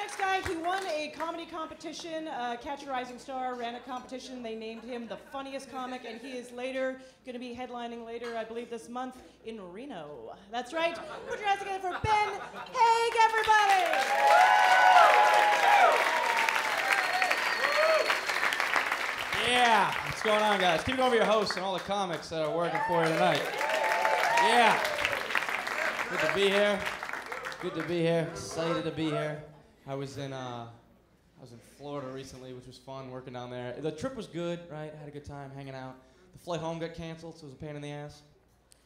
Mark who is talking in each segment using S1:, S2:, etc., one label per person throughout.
S1: next guy, he won a comedy competition, Catch a Rising Star, ran a competition. They named him the funniest comic, and he is later going to be headlining later, I believe this month, in Reno. That's right. Put your hands together for Ben Hague, everybody!
S2: Yeah, what's going on, guys? Keep it over your hosts and all the comics that are working for you tonight. Yeah. Good to be here. Good to be here. Excited to be here. I was in Florida recently, which was fun working down there. The trip was good, right? I had a good time hanging out. The flight home got canceled, so it was a pain in the ass.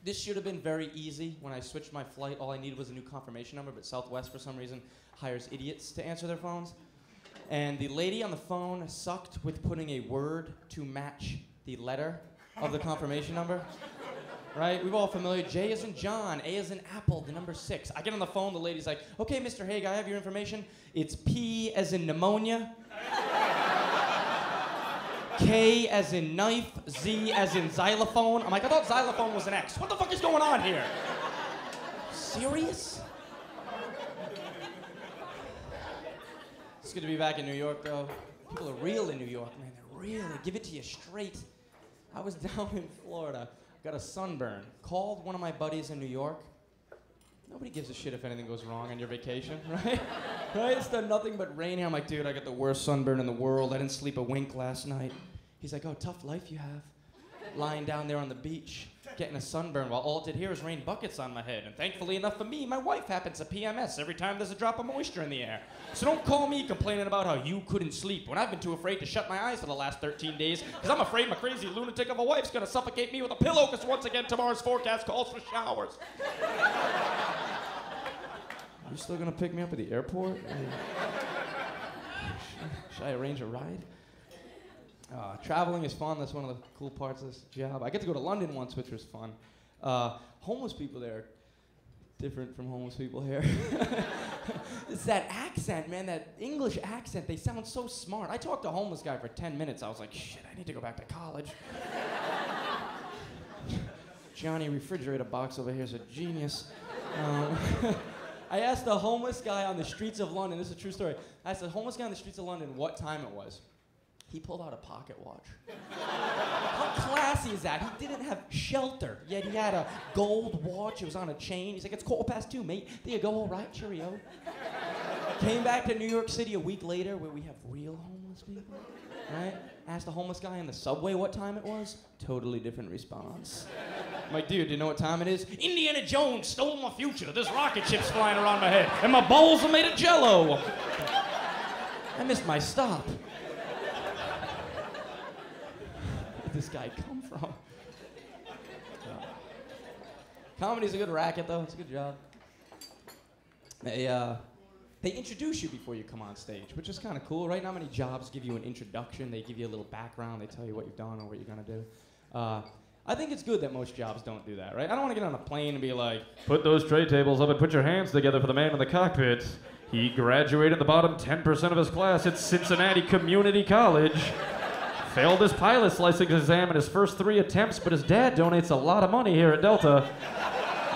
S2: This should have been very easy. When I switched my flight, all I needed was a new confirmation number, but Southwest, for some reason, hires idiots to answer their phones. And the lady on the phone sucked with putting a word to match the letter of the confirmation number. Right? We're all familiar. J as in John, A as in Apple, the number 6. I get on the phone, the lady's like, okay, Mr. Hague, I have your information. It's P as in pneumonia, K as in knife, Z as in xylophone. I'm like, I thought xylophone was an X. What the fuck is going on here? Serious? It's good to be back in New York, though. People are real in New York, man. They're real. They give it to you straight. I was down in Florida. Got a sunburn. Called one of my buddies in New York. Nobody gives a shit if anything goes wrong on your vacation, right? Right? It's done nothing but rain here. I'm like, dude, I got the worst sunburn in the world. I didn't sleep a wink last night. He's like, oh, tough life you have. Lying down there on the beach, getting a sunburn while all it did here is rain buckets on my head. And thankfully enough for me, my wife happens to PMS every time there's a drop of moisture in the air. So don't call me complaining about how you couldn't sleep when I've been too afraid to shut my eyes for the last 13 days because I'm afraid my crazy lunatic of a wife's gonna suffocate me with a pillow because once again tomorrow's forecast calls for showers. You still gonna pick me up at the airport? Should I arrange a ride? Traveling is fun. That's one of the cool parts of this job. I get to go to London once, which was fun. Homeless people there, different from homeless people here. It's that accent, man, that English accent. They sound so smart. I talked to a homeless guy for 10 minutes. I was like, shit, I need to go back to college. Johnny refrigerator box over here is a genius. I asked the homeless guy on the streets of London, this is a true story. I asked the homeless guy on the streets of London what time it was. He pulled out a pocket watch. How classy is that? He didn't have shelter, yet he had a gold watch. It was on a chain. He's like, it's 2:15, mate. There you go, all right, cheerio. Came back to New York City a week later where we have real homeless people, right? Asked the homeless guy in the subway what time it was. Totally different response. I'm like, dude, do you know what time it is? Indiana Jones stole my future. There's rocket ships flying around my head, and my balls are made of jello. I missed my stop. This guy come from? Comedy's a good racket, though. It's a good job. They introduce you before you come on stage, which is kind of cool, right? Not many jobs give you an introduction. They give you a little background. They tell you what you've done or what you're gonna do. I think it's good that most jobs don't do that, right? I don't want to get on a plane and be like, put those tray tables up and put your hands together for the man in the cockpit. He graduated the bottom 10% of his class at Cincinnati Community College. Failed his pilot's license exam in his first 3 attempts, but his dad donates a lot of money here at Delta.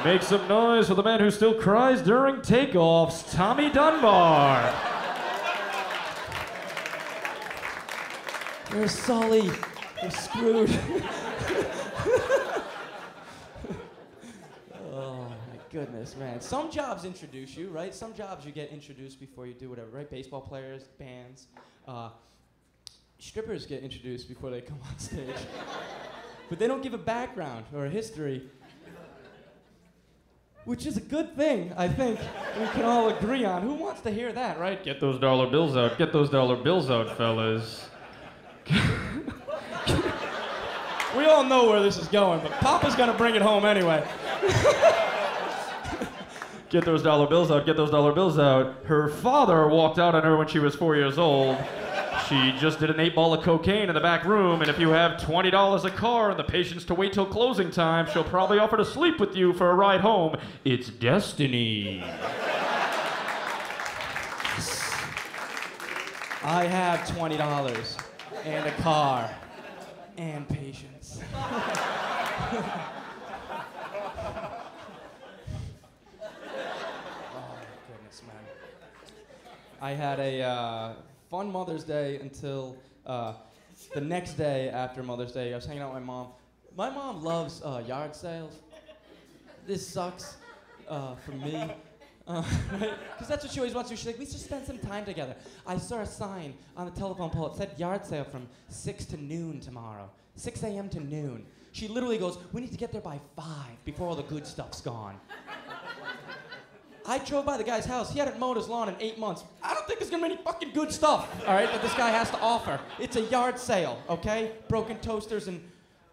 S2: Make some noise for the man who still cries during takeoffs, Tommy Dunbar. There's Sully. We're screwed. Oh, my goodness, man. Some jobs introduce you, right? Some jobs you get introduced before you do whatever, right? Baseball players, bands. Strippers get introduced before they come on stage. But they don't give a background or a history, which is a good thing, I think we can all agree on. Who wants to hear that, right? Get those dollar bills out. Get those dollar bills out, fellas. We all know where this is going, but Papa's gonna bring it home anyway. Get those dollar bills out. Get those dollar bills out. Her father walked out on her when she was 4 years old. She just did an 8-ball of cocaine in the back room, and if you have $20 a car and the patience to wait till closing time, she'll probably offer to sleep with you for a ride home. It's destiny. I have $20 and a car and patience. I had a fun Mother's Day until the next day after Mother's Day. I was hanging out with my mom. My mom loves yard sales. This sucks for me. Because that's what she always wants to do. She's like, we should spend some time together. I saw a sign on the telephone pole. It said yard sale from 6 to noon tomorrow. 6 a.m. to noon. She literally goes, we need to get there by 5 before all the good stuff's gone. I drove by the guy's house. He hadn't mowed his lawn in 8 months. I don't think there's gonna be any fucking good stuff, all right, that this guy has to offer. It's a yard sale, okay? Broken toasters and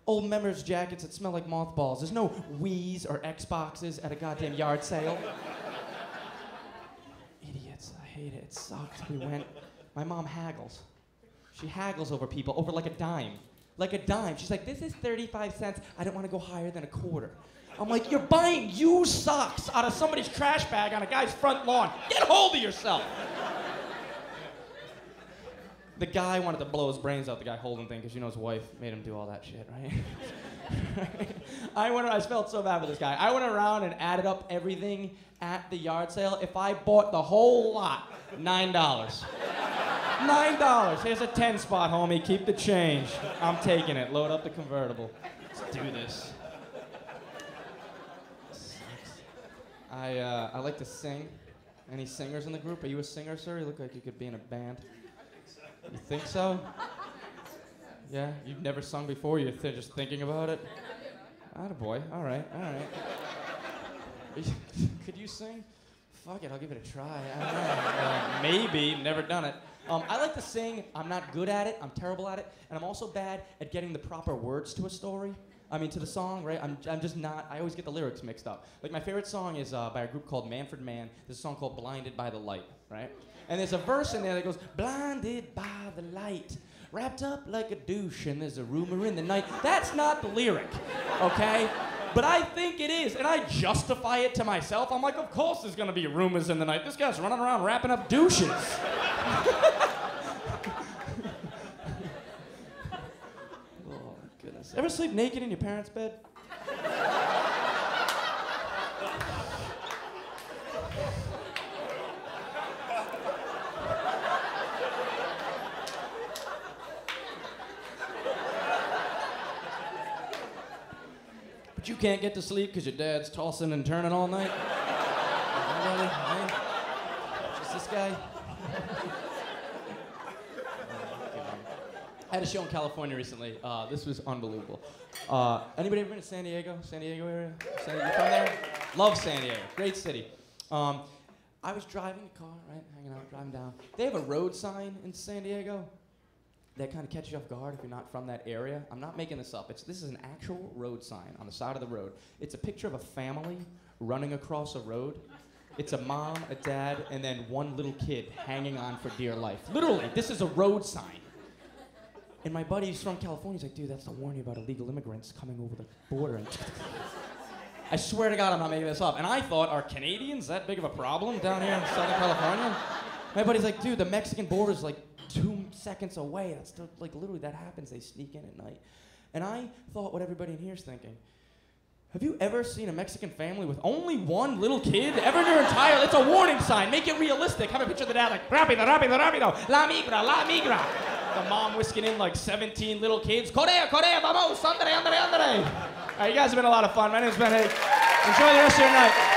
S2: old members' jackets that smell like mothballs. There's no Wii's or Xboxes at a goddamn yard sale. Idiots, I hate it. It sucks. We went. My mom haggles. She haggles over people, over like a dime. Like a dime. She's like, this is 35 cents. I don't want to go higher than a quarter. I'm like, you're buying used socks out of somebody's trash bag on a guy's front lawn. Get a hold of yourself. The guy wanted to blow his brains out, the guy holding thing, because you know his wife made him do all that shit, right? I felt so bad for this guy. I went around and added up everything at the yard sale. If I bought the whole lot, $9. $9. Here's a 10 spot, homie. Keep the change. I'm taking it. Load up the convertible. Let's do this. I like to sing. Any singers in the group? Are you a singer, sir? You look like you could be in a band. You think so? Yeah? You've never sung before? You're just thinking about it? Attaboy. All right, all right. Could you sing? Fuck it, I'll give it a try. I don't know. Maybe. Never done it. I like to sing. I'm not good at it. I'm terrible at it. And I'm also bad at getting the proper words to a story. I mean, to the song, right? I'm just not, I always get the lyrics mixed up. Like, my favorite song is by a group called Manfred Mann. There's a song called Blinded by the Light, right? And there's a verse in there that goes, blinded by the light, wrapped up like a douche, and there's a rumor in the night. That's not the lyric, okay? But I think it is, and I justify it to myself. I'm like, of course there's gonna be rumors in the night. This guy's running around wrapping up douches. Ever sleep naked in your parents' bed? But you can't get to sleep because your dad's tossing and turning all night? Really? Hey? Just this guy? I had a show in California recently. This was unbelievable. Anybody ever been to San Diego? San Diego area? You from there? Love San Diego. Great city. I was driving a car, right? Hanging out, driving down. They have a road sign in San Diego that kind of catches you off guard if you're not from that area. I'm not making this up. This is an actual road sign on the side of the road. It's a picture of a family running across a road. It's a mom, a dad, and then one little kid hanging on for dear life. Literally, this is a road sign. And my buddy's from California. He's like, dude, that's to warn you about illegal immigrants coming over the border. And I swear to God, I'm not making this up. And I thought, are Canadians that big of a problem down here in Southern California? My buddy's like, dude, the Mexican border's like 2 seconds away. That's still, like, literally, that happens. They sneak in at night. And I thought what everybody in here is thinking. Have you ever seen a Mexican family with only one little kid? Ever in your entire, it's a warning sign. Make it realistic. Have a picture of the dad like, rápido, rápido, rápido, la migra, la migra. The mom whisking in like 17 little kids. Correa, Correa, vamos, andre, andre, andre. All right, you guys have been a lot of fun. My name's Ben Hague. Enjoy the rest of your night.